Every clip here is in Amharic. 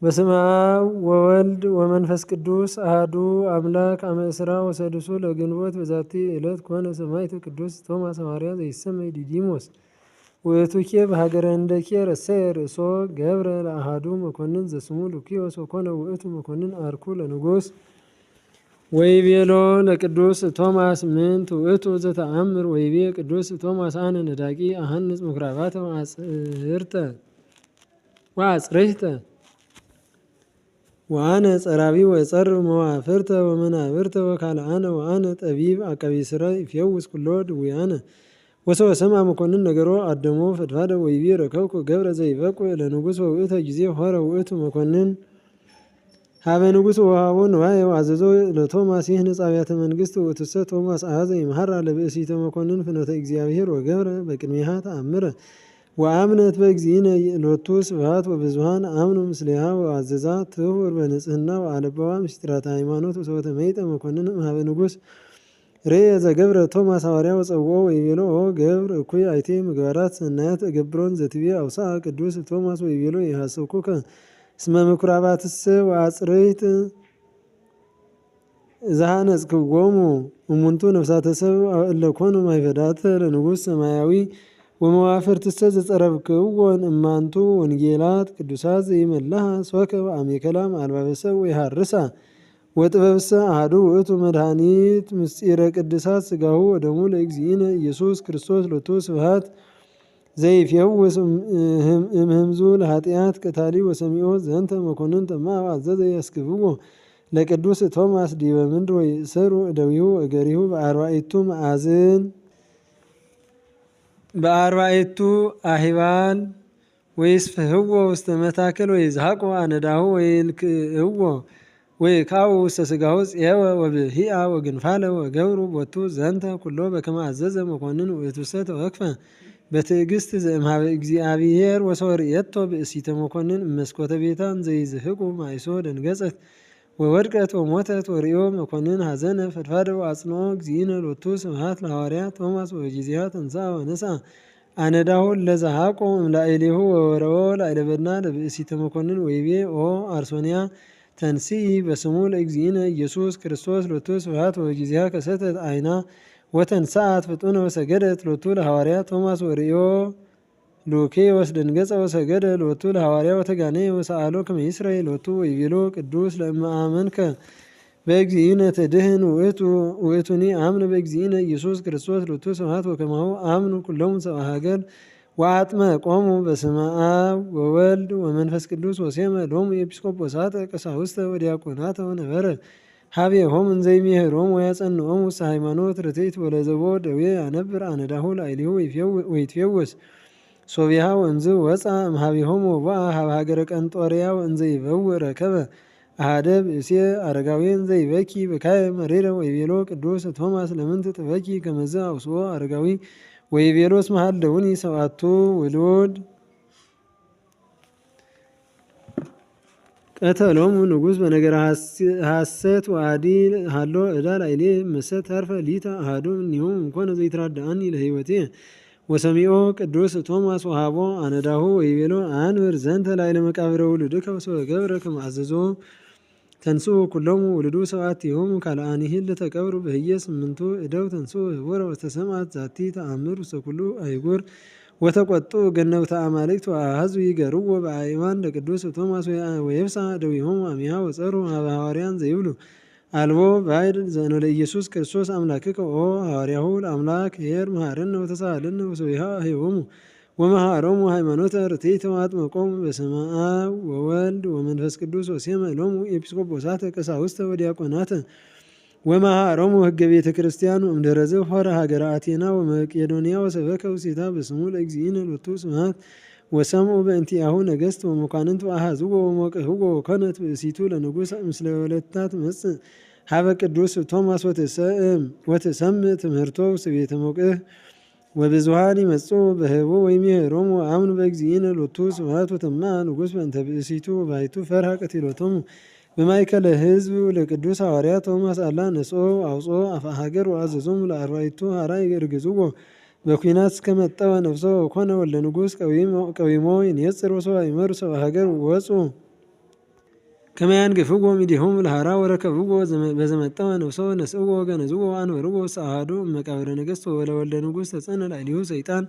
በስመ አብ ወወልድ ወመንፈስ ቅዱስ አሐዱ አምላክ አመ ዕስራ ወሰዱሱ ለግንቦት በዛቲ ዕለት ኮነ ሰማዕት ቅዱስ ቶማስ ሐዋርያ ዘይሰመይ ዲዲሞስ ውእቱኬ በሀገረ ህንደኬ ረሰየ ርእሶ ገብረ ለአሐዱ መኮንን ዘስሙ ሉኪዮስ ወኮነ ውእቱ መኮንን አርኩ ለንጉሥ ወይቤሎ ለቅዱስ ቶማስ ምንት ውእቱ ዘተአምር ወይቤ ቅዱስ ቶማስ አነ ነዳቂ አሐንጽ ምኵራባተ ወአጽርሕተ ወአነ ጸራቢ ወጸር መዋፍርተ ወመናብርተ ወካልአነ ወአነ ጠቢብ አቃቤ ሥራይ ይፌውስ ኩሎ ድውያነ ወሰወ ሰምዐ መኮንን ነገሮ አደሞ ፈድፋደ ወይቤ ረከብኩ ገብረ ዘይበቁዕ ለንጉሥ ወውእተ ጊዜ ሖረ ውእቱ መኮንን ሀበ ንጉሥ ወሀቦ ንዋየ ወአዘዞ ለቶማስ ይህንጽ አብያተ መንግሥት ውእቱሰ ቶማስ አኀዘ ይምሐራ ለብእሲተ መኮንን ፍኖተ እግዚአብሔር ወገብረ በቅድሜሃ ተአምረ ወአምነት በእግዚእነ ሎቱ ስብሐት ወብዙኃን አምኑ ምስሌሃ ወአዘዛ ትሁር በንጽሕና ወአለበዋ ምስጢራተ ሃይማኖት ወሰወተ መይጠ መኮንን እምኀበ ንጉሥ ርእየ ዘገብረ ቶማስ ሐዋርያ ወጸውዖ ወይቤሎ ኦ ገብር እኩይ አይቴ ምግባራት ሰናያት እገብሮን ዘትቤ አውስአ ቅዱስ ቶማስ ወይቤሎ ይሐሰብኩከ እስመ ምኵራባትሰ ወአጽርሕት ዘሐነጽክዎሙ እሙንቱ ነፍሳተ ሰብእ እለ ኮኑ ማኅፈዳተ ለንጉሥ ሰማያዊ ወመዋፍርትሰ ዘጸረብክዎን እማንቱ ወንጌላት ቅዱሳት ዘይመልሃ ሶከ ወአሜከላ አልባበ ሰብእ ወይሐርሳ ወጥበብሰ አሐዱ ውእቱ መድኃኒት ምስጢረ ቅድሳት ሥጋሁ ወደሙ ለእግዚእነ ኢየሱስ ክርስቶስ ሎቱ ስብሐት ዘይፌውስ እምህምዙ ለኃጢአት ቀታሊ ወሰሚዖ ዘንተ መኮንን ተማህ አዘዘ ያስክብዎ ለቅዱስ ቶማስ ዲበ ምድር ወይእሰሩ እደዊሁ እገሪሁ በአርባዕቱ አሂባል ወይስፍህዎ ውስተ መታከል ወይዝሐቁ አነዳሁ ወይልክዕዎ ወይካው ውስተ ሥጋሁ ጽየወ ወብሂአ ወግንፋለ ወገብሩ ቦቱ ዘንተ ኩሎ በከመ አዘዘ መኮንን ውእቱሰ ተወክፈ በትዕግሥት ዘእምኀበ እግዚአብሔር ወሰወርየቶ ብእሲተ መኮንን እመስኮተ ቤታን ዘይዝህቁ ማይሶ ደንገጸት ወወድቀት ወሞተት ወርእዮ መኮንን ሐዘነ ፈድፋደ ወአጽንዖ እግዚእነ ሎቱ ስብሐት ለሐዋርያ ቶማስ ወበጊዜሃ ተንሥአ ወነሥአ አነዳሁ ለዘሐቆ እምላዕሌሁ ወወረወ ላዕለበና ለብእሲተ መኮንን ወይቤ ኦ አርሶንያ ተንሥኢ በስሙ ለእግዚእነ ኢየሱስ ክርስቶስ ሎቱ ስብሐት ወበጊዜሃ ከሰተት ዓይና ወተንሥአት ፍጡነ ወሰገደት ሎቱ ለሐዋርያ ቶማስ ወርእዮ ሉኪዮስ ደንገጸ ወሰገደ ሎቱ ለሐዋርያ ወተጋነየ ወሰአሎ ከመ ይስረይ ሎቱ ወይቤሎ ቅዱስ ለእመ አመንከ በእግዚእነ ትድህን ውእቱኒ አምነ በእግዚእነ ኢየሱስ ክርስቶስ ሎቱ ስብሐት ወከማሁ አምኑ ኩሎሙ ሰብአ ሀገር ወአጥመቆሙ በስመ አብ ወወልድ ወመንፈስ ቅዱስ ወሴመ ሎሙ ኤጲስቆጶሳተ ቀሳውስተ ወዲያቆናተ ወነበረ ሀቤሆሙ እንዘ ይሜህሮሙ ወያጸንዖሙ ውስተ ሃይማኖት ርትዕት ወለዘቦ ደዌ ያነብር አነዳሁ ላዕሌሁ ወይትፌወስ ሶቢሃ ወእምዝ ወፃ እምኀቤሆሙ ወቦአ ሀበ ሀገረ ቀንጦርያ ወእንዘ ይበውእ ረከበ አሐደ ብእሴ አረጋዊ እንዘ ይበኪ በካየ መሪረ ወይቤሎ ቅዱስ ቶማስ ለምንት ትበኪ ከመዝ አውስኦ አረጋዊ ወይቤሎ እስመ ሀለውኒ ሰብዓቱ ውሉድ ቀተሎሙ ንጉሥ በነገረ ሐሰት ወአዲ ሀሎ ዕዳ ላዕሌ እመሰ ተርፈ ሊተ አሐዱ እምኔሆሙ እምኮነ ዘይትራድአኒ ለሕይወቴ ወሰሚዖ ቅዱስ ቶማስ ወሀቦ አነዳሁ ወይቤሎ አንብር ዘንተ ላዕለ መቃብረ ውሉድከ ወሶበ ገብረ ከመ አዘዞ ተንሥኡ ኩሎሙ ውሉዱ ሰብዓቲሆሙ ካልአኒሂ ለተቀብሩ በህየ ስምንቱ እደው ተንሥኡ ህቡረ ወተሰምዐት ዛቲ ተአምር ውስተ ኩሉ አህጉር ወተቈጡ ገነብተ አማልክት ወአኀዙ ይገርዎ በአእማን ለቅዱስ ቶማስ ወየብሳ እደዊሆሙ አሚሃ ወጸሩ ሀበ ሐዋርያን ዘይብሉ አልቦ ባዕድ ዘእንበለ ኢየሱስ ክርስቶስ አምላክከ ኦ ሐዋርያሁ ለአምላክ ኄር መሐረነ ወተሳሃለነ ወሶቢሃ ህዮሙ ወመሃሮሙ ሃይማኖተ ርትዕት ወአጥመቆሙ በስመ አብ ወወልድ ወመንፈስ ቅዱስ ወሴመ ሎሙ ኤጲስቆጶሳተ ቀሳውስተ ወዲያቆናተ ወመሃሮሙ ህገ ቤተ ክርስቲያን እምድኅረዝ ሖረ ሀገረ አቴና ወመቄዶንያ ወሰበከ ውስቴታ በስሙ ለእግዚእነ ሎቱ ስብሐት ወሰምዑ በእንቲአሁ ነገሥት ወመኳንንት ወአኀዝዎ ወሞቅህዎ ወኮነት ብእሲቱ ለንጉሥ ምስለ ወለታ ትመጽእ ሀበ ቅዱስ ቶማስ ወትሰምዕ ትምህርቶ ውስተ ቤተ ሞቅህ ወብዙኃን ይመጽኡ በህቡ ወይሜህሮሙ አምኑ በእግዚእነ ሎቱ ስብሐት ወተማህ ንጉሥ በእንተ ብእሲቱ ወባሕቱ ፈርሃ ቀቲሎቶሙ በማእከለ ሕዝብ ለቅዱስ ሐዋርያ ቶማስ አላ ነጽኦ አውጽኦ አፍአ ሀገር ወአዘዞሙ ለአርባዕቱ ሐራ ይርግዝዎ በኩናት እስከመጠወ ነፍሶ ኮነ ወለ ንጉሥ ቀዊሞ ይንየጽር ወሰብአ ይመሩ ሰብአ ሀገር ወፁ ከመያን ገፍዎ ሚዲሆም ለሃራ ወረከብዎ በዘመጠወ ነፍሶ ነስእዎ ገነዝዎ አንበርዎ ሰአሃዱ መቃብረ ነገሥት ወለወልደ ንጉሥ ተጸነ ላዕሌሁ ሰይጣን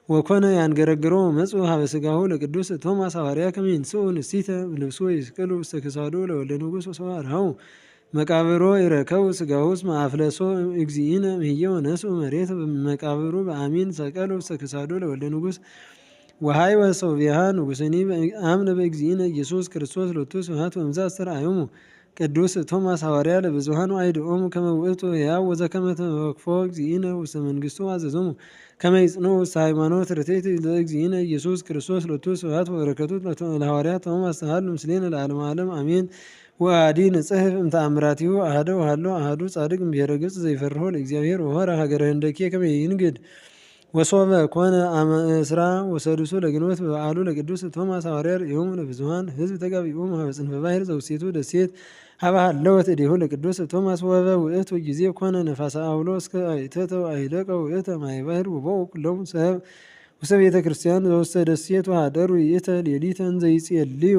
ወኮነ ያንገረግሮ መጽኡ ሀበ ሥጋሁ ለቅዱስ ቶማስ ሐዋርያ ከመ ይንሥኡ ንስቲተ ልብሶ ይስቅሉ ውስተ ክሳዱ ለወልደ ንጉሥ ወሰዋርሃው መቃብሮ ይረከቡ ሥጋሁስ ማአፍለሶ እግዚእነ እምሕየ ወነስኡ መሬት መቃብሩ በአሚን ሰቀሉ ውስተ ክሳዱ ለወልደ ንጉሥ ወሃይ ወሶብያ ንጉሥኒ አምነ በእግዚእነ ኢየሱስ ክርስቶስ ሎቱ ስብሐት ወእምዛ አስተርአዮሙ ቅዱስ ቶማስ ሐዋርያ ለብዙኃን ወአይድኦሙ ከመ ውእቱ ሕያው ወዘከመ ተወክፎ እግዚእነ ውስተ መንግሥቱ አዘዞሙ ከመ ይጽንዑ ውስተ ሃይማኖት ርትዕት ለእግዚእነ ኢየሱስ ክርስቶስ ሎቱ ስብሐት ወበረከቱ ለሐዋርያ ቶማስ ተሃሉ ምስሌነ ለዓለመ ዓለም አሜን። ወአዲ ንጽሕፍ እምተአምራቲሁ አሐደ ወሀሎ አሐዱ ጻድቅ እምብሔረ ገጽ ዘይፈርሆ ለእግዚአብሔር ወሖረ ሀገረ ህንደኬ ከመ ይንግድ ወሶበ ኮነ አመ እስራ ወሰዱሱ ለግንቦት በበዓሉ ለቅዱስ ቶማስ ሐዋርያ ርእዮሙ ለብዙኃን ሕዝብ ተጋቢኦሙ ሀበ ጽንፈ ባሕር ዘውስቴቱ ደሴት ሀበ ሀለወት እዴሁ ለቅዱስ ቶማስ ወበ ውእቱ ጊዜ ኮነ ነፋሰ አውሎ እስከ አይተተ አይለቀ ውእተ ማየ ባሕር ወቦኡ ኩሎሙ ሰብ ውስተ ቤተ ክርስቲያን ዘውስተ ደሴት ወሀደሩ ይእተ ሌሊተ እንዘ ይጼልዩ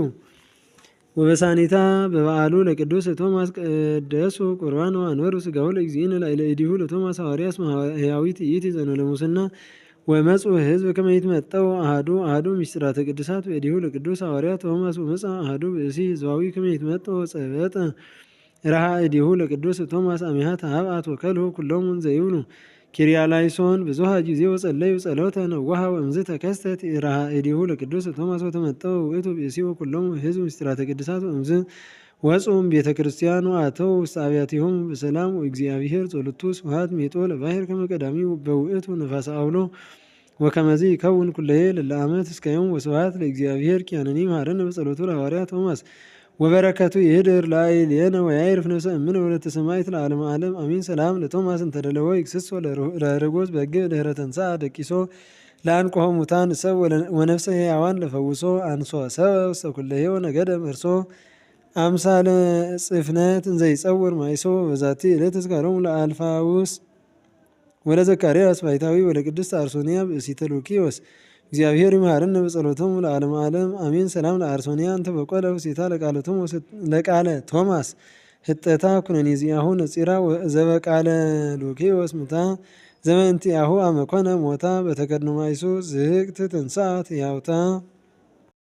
ወበሳኒታ በበዓሉ ለቅዱስ ቶማስ ቀደሱ ቁርባን ወአንበሩ ሥጋሁ ለእግዚእነ ላዕለ እዴሁ ለቶማስ ሐዋርያ እስመ ሕያዊት ይእቲ ዘእንበለ ሙስና ወመጽኡ ሕዝብ ከመ ይትመጠው አሐዱ ምስጢራተ ቅዱሳት በእዴሁ ለቅዱስ ሐዋርያ ቶማስ ወመጽአ አሐዱ ብእሲ ሕዝባዊ ከመ ይትመጠው ጸበጠ ረሃ እዴሁ ለቅዱስ ቶማስ አሚሃ ተሀብአት ወከልሁ ኩሎሙ እንዘ ይብሉ ኪርያላይሶን ብዙኃ ጊዜ ወጸለዩ ጸሎተ ነዋሃ ወእምዝ ተከስተት ረሃ እዴሁ ለቅዱስ ቶማስ ወተመጠው ውእቱ ብእሲ ወኩሎሙ ሕዝብ ምስጢራተ ቅዱሳት ወእምዝ ወጽኡም ቤተ ክርስቲያን ወአተው ውስተ አብያቲሆሙ በሰላም ወእግዚአብሔር ጸሎቱ ስብሐት ሜጦ ለባሕር ከመ ቀዳሚ በውእቱ ነፋሰ አውሎ ወከመዚ ይከውን ኩለሄ ለለ ዓመት እስከ ዮም ወስብሐት ለእግዚአብሔር ኪያነኒ መሐረነ በጸሎቱ ለሐዋርያ ቶማስ ወበረከቱ ይህድር ላዕሌነ ወያዕርፍ ነፍሰ እምነ ወለተ ሰማዕት ለዓለመ ዓለም አሜን። ሰላም ለቶማስ እንተደለወ ይክስሶ ለርጎስ በግዕ ድኅረ ተንሥአ ደቂሶ ለአንቆሆ ሙታን ሰብ ወነፍሰ ሕያዋን ለፈውሶ አንሶ ሰበ ውስተ ኩለሄ ወነገደ መርሶ አምሳለ ጽፍነት እንዘ ይጸውር ማይሶ በዛቲ ዕለት ተዝካሮሙ ለአልፋውስ ወለዘካርያስ ባሕታዊ ወለቅድስት አርሶንያ ብእሲተ ሉኪዮስ እግዚአብሔር ይምሃረነ በጸሎቶሙ ለዓለመ ዓለም አሜን። ሰላም ለአርሶንያ እንተ በቆለ ውስቴታ ለቃለ ቶማስ ህጠታ ኩነኔ ዚአሁ ነጺራ ዘበቃለ ሉኪዮስ ሙታ ዘመንቲአሁ አመ ኮነ ሞታ በተከድኖ ማይሱ ዝህቅት ትንሣኤት ሕያውታ